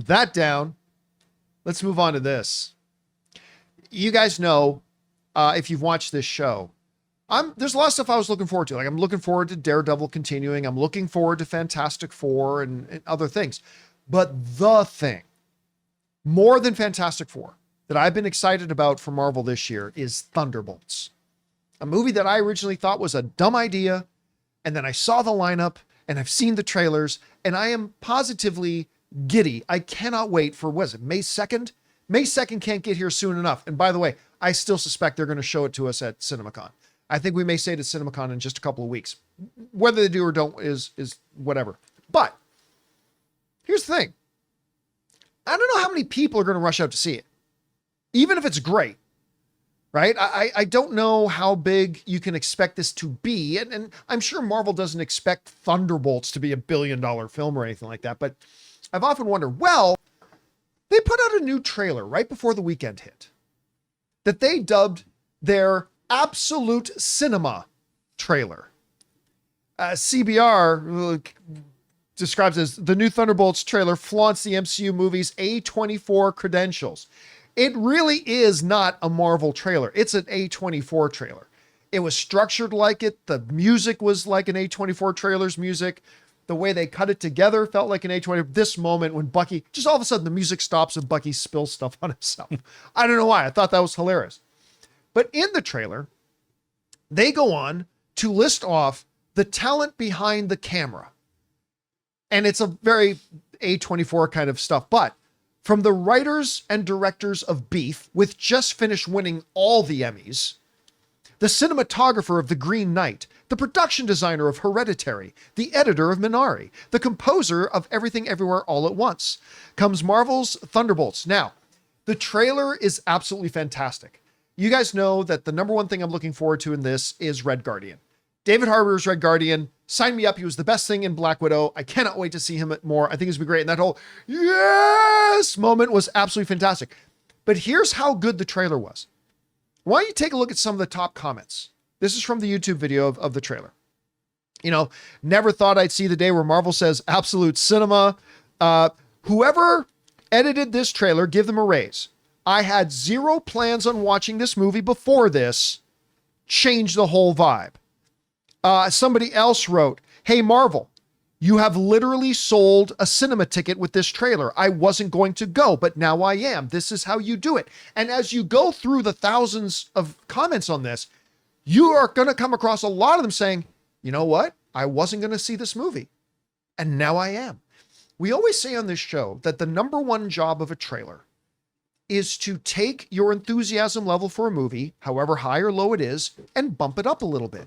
With that down, let's move on to this. You guys know, if you've watched this show, there's a lot of stuff I was looking forward to. Like, I'm looking forward to Daredevil continuing. I'm looking forward to Fantastic Four and other things. But the thing, more than Fantastic Four, that I've been excited about for Marvel this year is Thunderbolts. A movie that I originally thought was a dumb idea. And then I saw the lineup and I've seen the trailers and I am positively giddy. I cannot wait for, what is it, May 2nd? May 2nd can't get here soon enough. And by the way, I still suspect they're going to show it to us at CinemaCon. I think we may say it at CinemaCon in just a couple of weeks. Whether they do or don't is whatever. But here's the thing. I don't know how many people are going to rush out to see it, even if it's great, right? I don't know how big you can expect this to be. And I'm sure Marvel doesn't expect Thunderbolts to be $1 billion film or anything like that. But I've often wondered, well, they put out a new trailer right before the weekend hit that they dubbed their Absolute Cinema trailer. CBR describes as the new Thunderbolts trailer flaunts the MCU movie's A24 credentials. It really is not a Marvel trailer. It's an A24 trailer. It was structured like it. The music was like an A24 trailer's music. The way they cut it together felt like an A24. This moment when Bucky, just all of a sudden the music stops and Bucky spills stuff on himself. I don't know why. I thought that was hilarious. But in the trailer, they go on to list off the talent behind the camera. And it's a very A24 kind of stuff. But from the writers and directors of Beef, with just finished winning all the Emmys, the cinematographer of The Green Knight, the production designer of Hereditary, the editor of Minari, the composer of Everything Everywhere All at Once, comes Marvel's Thunderbolts. Now, the trailer is absolutely fantastic. You guys know that the number one thing I'm looking forward to in this is Red Guardian. David Harbour's Red Guardian, sign me up. He was the best thing in Black Widow. I cannot wait to see him more. I think it's gonna be great. And that whole yes moment was absolutely fantastic. But here's how good the trailer was. Why don't you take a look at some of the top comments? This is from the YouTube video of the trailer. You know, never thought I'd see the day where Marvel says Absolute Cinema. Whoever edited this trailer, give them a raise. I had zero plans on watching this movie before this. Changed the whole vibe. Somebody else wrote, hey, Marvel, you have literally sold a cinema ticket with this trailer. I wasn't going to go, but now I am. This is how you do it. And as you go through the thousands of comments on this, you are going to come across a lot of them saying, you know what? I wasn't going to see this movie. And now I am. We always say on this show that the number one job of a trailer is to take your enthusiasm level for a movie, however high or low it is, and bump it up a little bit.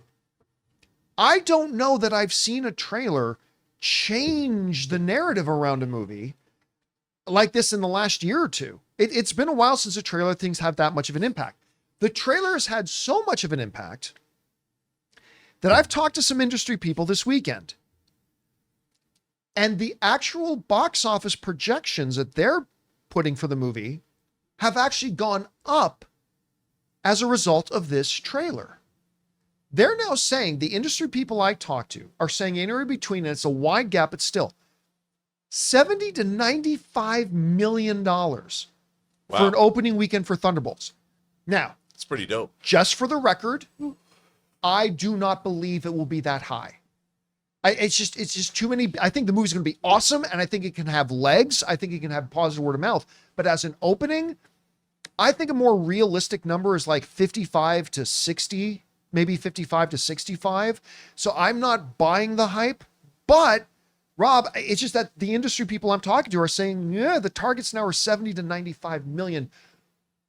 I don't know that I've seen a trailer change the narrative around a movie like this in the last year or two. It's been a while since a trailer things have that much of an impact. The trailer has had so much of an impact that I've talked to some industry people this weekend. And the actual box office projections that they're putting for the movie have actually gone up as a result of this trailer. They're now saying, the industry people I talk to are saying anywhere between, and it's a wide gap, but still, $70 to $95 million for an opening weekend for Thunderbolts. Now, it's pretty dope. Just for the record, I do not believe it will be that high. It's just too many. I think the movie's going to be awesome, and I think it can have legs. I think it can have positive word of mouth. But as an opening, I think a more realistic number is like 55 to 60, maybe 55 to 65. So I'm not buying the hype. But Rob, it's just that the industry people I'm talking to are saying, yeah, the targets now are 70 to 95 million,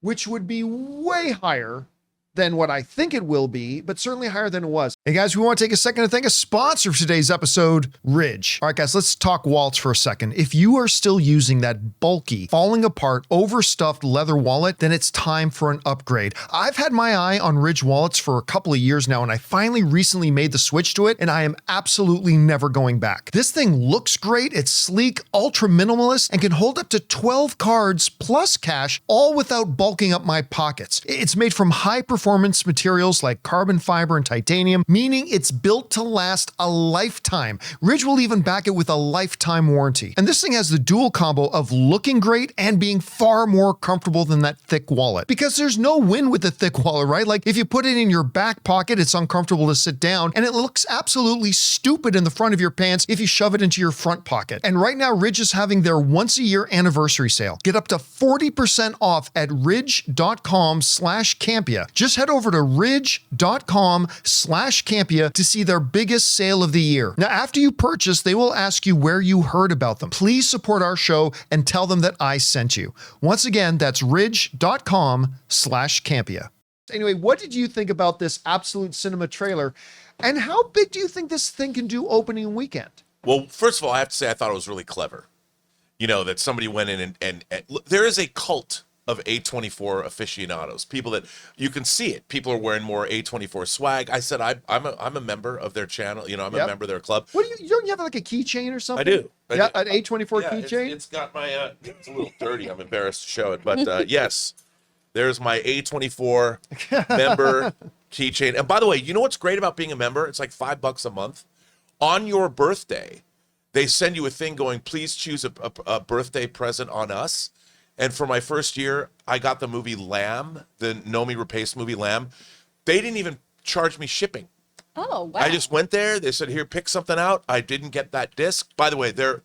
which would be way higher than what I think it will be, but certainly higher than it was. Hey guys, we want to take a second to thank a sponsor for today's episode, Ridge. All right guys, let's talk wallets for a second. If you are still using that bulky, falling apart, overstuffed leather wallet, then it's time for an upgrade. I've had my eye on Ridge wallets for a couple of years now, and I finally recently made the switch to it, and I am absolutely never going back. This thing looks great, it's sleek, ultra minimalist, and can hold up to 12 cards plus cash, all without bulking up my pockets. It's made from high performance materials like carbon fiber and titanium, meaning it's built to last a lifetime. Ridge will even back it with a lifetime warranty. And this thing has the dual combo of looking great and being far more comfortable than that thick wallet. Because there's no win with the thick wallet, right? Like if you put it in your back pocket, it's uncomfortable to sit down, and it looks absolutely stupid in the front of your pants if you shove it into your front pocket. And right now, Ridge is having their once-a-year anniversary sale. Get up to 40% off at ridge.com/Campea. Just head over to ridge.com/Campea to see their biggest sale of the year. Now, after you purchase, they will ask you where you heard about them. Please support our show and tell them that I sent you. Once again, that's ridge.com/Campea. Anyway, what did you think about this Absolute Cinema trailer? And how big do you think this thing can do opening weekend? Well, first of all, I have to say I thought it was really clever. You know, that somebody went in and look, there is a cult of A24 aficionados, people that you can see it. People are wearing more A24 swag. I said I'm a member of their channel. You know, I'm a member of their club. What do you don't you have like a keychain or something? I do. Yeah, an A24 keychain. It's got my. It's a little dirty. I'm embarrassed to show it, but yes, there's my A24 member keychain. And by the way, you know what's great about being a member? It's like $5 a month. On your birthday, they send you a thing going, please choose a birthday present on us. And for my first year, I got the movie Lamb, the Noomi Rapace movie Lamb. They didn't even charge me shipping. Oh, wow. I just went there. They said, here, pick something out. I didn't get that disc. By the way, their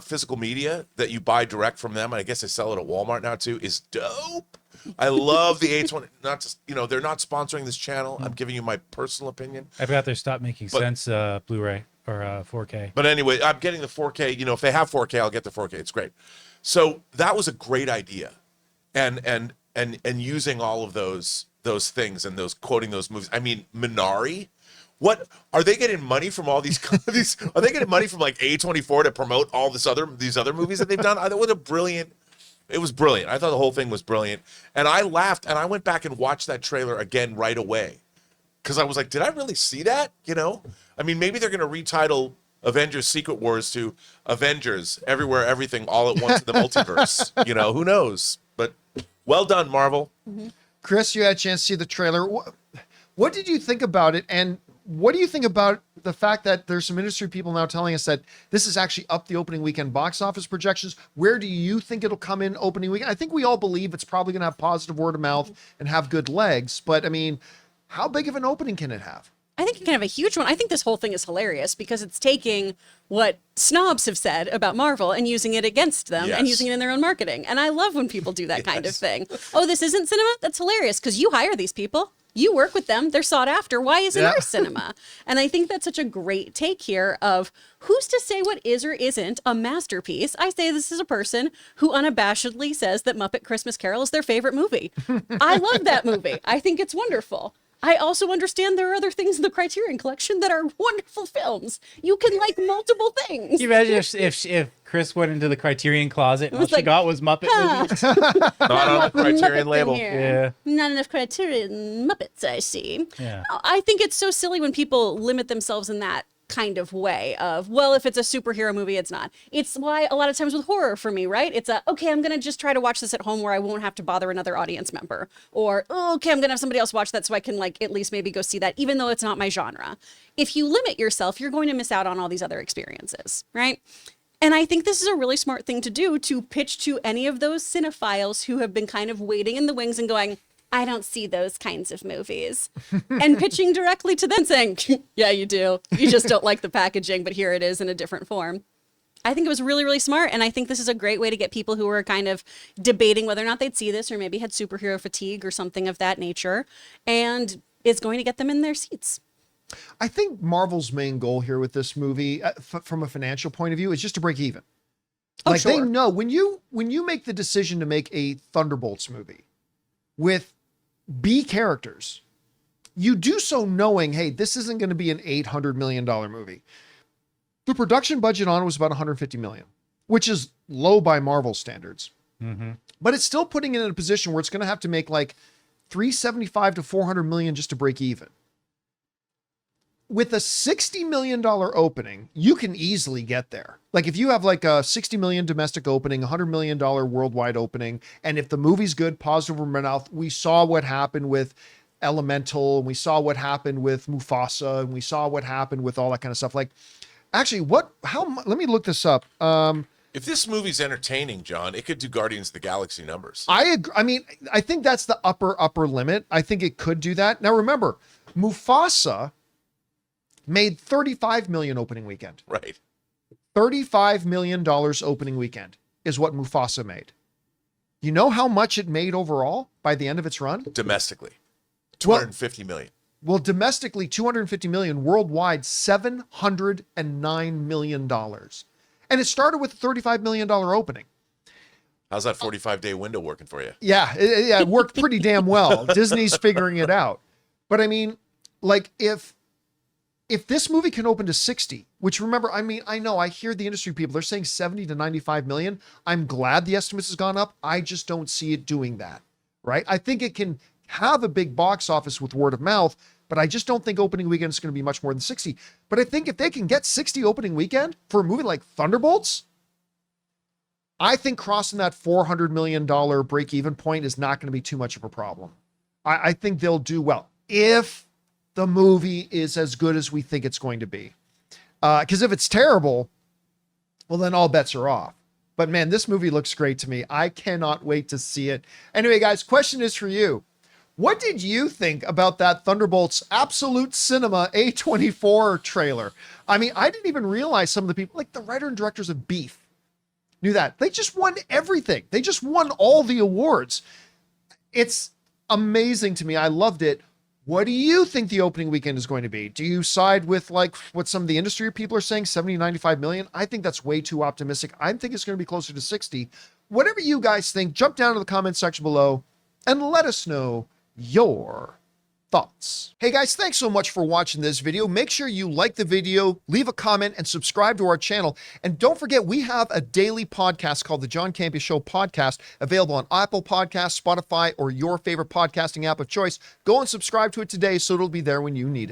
physical media that you buy direct from them, and I guess they sell it at Walmart now too, is dope. I love the A20. Not just, you know, they're not sponsoring this channel. I'm giving you my personal opinion. I forgot they stopped making sense Blu-ray or 4K. But anyway, I'm getting the 4K. You know, if they have 4K, I'll get the 4K. It's great. So that was a great idea, and using all of those things and those quoting those movies. I mean, Minari. What are they getting money from all these? Are they getting money from like A24 to promote all these other movies that they've done? I thought it was brilliant. It was brilliant. I thought the whole thing was brilliant, and I laughed, and I went back and watched that trailer again right away, because I was like, did I really see that? You know, I mean, maybe they're going to retitle Avengers Secret Wars to Avengers Everywhere Everything All at Once in the Multiverse. You know, who knows? But well done, Marvel. Mm-hmm. Chris, you had a chance to see the trailer. What did you think about it? And what do you think about the fact that there's some industry people now telling us that this is actually up the opening weekend box office projections? Where do you think it'll come in opening weekend? I think we all believe it's probably going to have positive word of mouth and have good legs. But I mean, how big of an opening can it have? I think it can have a huge one. I think this whole thing is hilarious because it's taking what snobs have said about Marvel and using it against them and using it in their own marketing. And I love when people do that kind of thing. Oh, this isn't cinema? That's hilarious because you hire these people. You work with them. They're sought after. Why isn't our cinema? And I think that's such a great take here of who's to say what is or isn't a masterpiece. I say this is a person who unabashedly says that Muppet Christmas Carol is their favorite movie. I love that movie. I think it's wonderful. I also understand there are other things in the Criterion Collection that are wonderful films. You can like multiple things. Can you imagine if Chris went into the Criterion closet and all she got was Muppet movies? Not on the Criterion Muppets label. in here. Yeah. Not enough Criterion Muppets, I see. Yeah. I think it's so silly when people limit themselves in that kind of way of, well, if it's a superhero movie, it's not. It's why a lot of times with horror for me, right? It's okay, I'm going to just try to watch this at home where I won't have to bother another audience member. Or, okay, I'm going to have somebody else watch that so I can like at least maybe go see that, even though it's not my genre. If you limit yourself, you're going to miss out on all these other experiences, right? And I think this is a really smart thing to do, to pitch to any of those cinephiles who have been kind of waiting in the wings and going, I don't see those kinds of movies. And pitching directly to them saying, yeah, you do. You just don't like the packaging, but here it is in a different form. I think it was really, really smart. And I think this is a great way to get people who are kind of debating whether or not they'd see this or maybe had superhero fatigue or something of that nature. And it's going to get them in their seats. I think Marvel's main goal here with this movie, from a financial point of view, is just to break even. Like they know when you make the decision to make a Thunderbolts movie with B characters, you do so knowing, hey, this isn't going to be an $800 million movie. The production budget on it was about $150 million, which is low by Marvel standards. Mm-hmm. But it's still putting it in a position where it's going to have to make like $375 to $400 million just to break even. With a $60 million opening, you can easily get there. Like if you have like a $60 million domestic opening, $100 million worldwide opening, and if the movie's good, positive word of mouth, we saw what happened with Elemental, and we saw what happened with Mufasa, and we saw what happened with all that kind of stuff. Like, actually, let me look this up. If this movie's entertaining, John, it could do Guardians of the Galaxy numbers. I agree. I mean, I think that's the upper limit. I think it could do that. Now, remember, Mufasa made $35 million opening weekend. Right. $35 million opening weekend is what Mufasa made. You know how much it made overall by the end of its run? Domestically, 250 million. Well, domestically, 250 million, worldwide, $709 million. And it started with a $35 million opening. How's that 45-day window working for you? Yeah, it worked pretty damn well. Disney's figuring it out. But I mean, like, if this movie can open to 60, which remember, I mean, I know I hear the industry people, they're saying 70 to 95 million. I'm glad the estimates has gone up. I just don't see it doing that, right? I think it can have a big box office with word of mouth, but I just don't think opening weekend is going to be much more than 60. But I think if they can get 60 opening weekend for a movie like Thunderbolts, I think crossing that $400 million break-even point is not going to be too much of a problem. I think they'll do well if the movie is as good as we think it's going to be. Because if it's terrible, well, then all bets are off. But man, this movie looks great to me. I cannot wait to see it. Anyway, guys, question is for you. What did you think about that Thunderbolts Absolute Cinema A24 trailer? I mean, I didn't even realize some of the people, like the writer and directors of Beef, knew that. They just won everything. They just won all the awards. It's amazing to me. I loved it. What do you think the opening weekend is going to be? Do you side with like what some of the industry people are saying, 70, 95 million? I think that's way too optimistic. I think it's going to be closer to 60. Whatever you guys think, jump down to the comment section below and let us know your thoughts. Hey guys, thanks so much for watching this video. Make sure you like the video, leave a comment, and subscribe to our channel. And don't forget, we have a daily podcast called the John Campea Show podcast, available on Apple Podcasts, Spotify, or your favorite podcasting app of choice. Go and subscribe to it today so it'll be there when you need it.